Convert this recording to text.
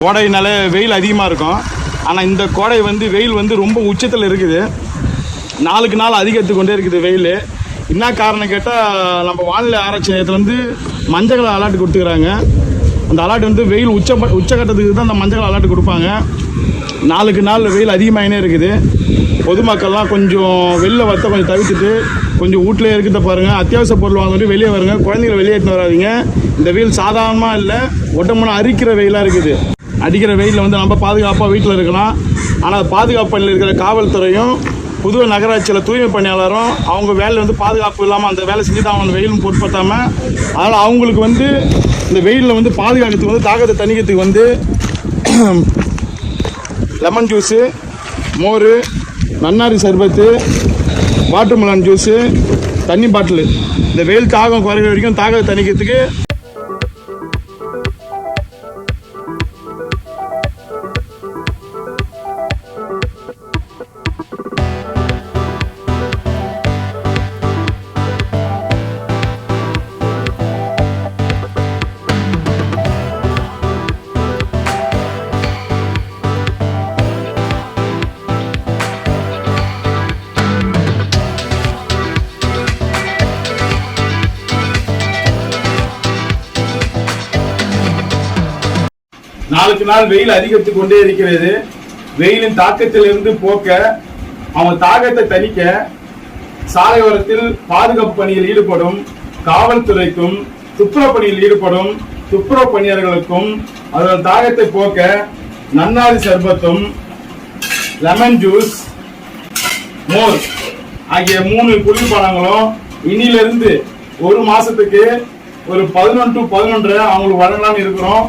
கோடைனால வெயில் அதிகமாக இருக்கும். ஆனால் இந்த கோடை வந்து வெயில் வந்து ரொம்ப உச்சத்தில் இருக்குது. நாளுக்கு நாள் அதிகரித்து கொண்டே இருக்குது வெயில். என்ன காரணம் கேட்டால் நம்ம வானிலை ஆராய்ச்சி நிலையத்தில் வந்து மஞ்சள் அலர்ட் கொடுத்துக்கிறாங்க. அந்த அலர்ட் வந்து வெயில் உச்சக்கட்டத்துக்கு தான் அந்த மஞ்சள் அலர்ட் கொடுப்பாங்க. நாளுக்கு நாள் வெயில் அதிகமாகினே இருக்குது. பொதுமக்கள்லாம் கொஞ்சம் வெளில வரத்தை கொஞ்சம் தவிர்த்துட்டு கொஞ்சம் வீட்டிலே இருக்கிறத பாருங்கள். அத்தியாவசிய பொருள் வாங்கிட்டு வெளியே வருங்க. குழந்தைங்களை வெளியே எடுத்துன்னு வராதிங்க. இந்த வெயில் சாதாரணமாக இல்லை, உடம்புலாம் அரிக்கிற வெயிலாக இருக்குது. அடிக்கிற வெயிலில் வந்து நம்ம பாதுகாப்பாக வீட்டில் இருக்கலாம். ஆனால் பாதுகாப்பு பணியில் இருக்கிற காவல்துறையும் புதுவை நகராட்சியில் தூய்மை பணியாளரும் அவங்க வேலையில் வந்து பாதுகாப்பு இல்லாமல் அந்த வேலை செஞ்சு தான் அவங்க வெயிலும் பொருட்படுத்தாமல், அதனால் அவங்களுக்கு வந்து இந்த வெயிலில் வந்து பாதுகாக்கிறதுக்கு வந்து தாக்கத்தை தணிக்கிறதுக்கு வந்து லெமன் ஜூஸு, மோர், நன்னாரி சர்பத்து, வாட்டர்மெலன் ஜூஸு, தண்ணி பாட்டிலு, இந்த வெயில் தாகம் குறைகிற வரைக்கும் தாக்கத்தை தணிக்கிறதுக்கு நாளுக்கு நாள் வெயில் அதிகரித்து கொண்டே இருக்கிறது. வெயிலின் தாக்கத்திலிருந்து போக்க, அவங்க தாக்கத்தை தணிக்க சாலையோரத்தில் பாதுகாப்பு பணியில் ஈடுபடும் காவல்துறைக்கும் துப்புரவு பணியில் ஈடுபடும் துப்புரவு பணியாளர்களுக்கும் அதன் தாக்கத்தை போக்க நன்னாரி சர்பத்தும், லெமன் ஜூஸ், மோர் ஆகிய 3 குளிர்பானங்களும் இனியிலிருந்து ஒரு மாசத்துக்கு ஒரு 11 to 11 அவங்களுக்கு வழங்கலாம்னு இருக்கிறோம்.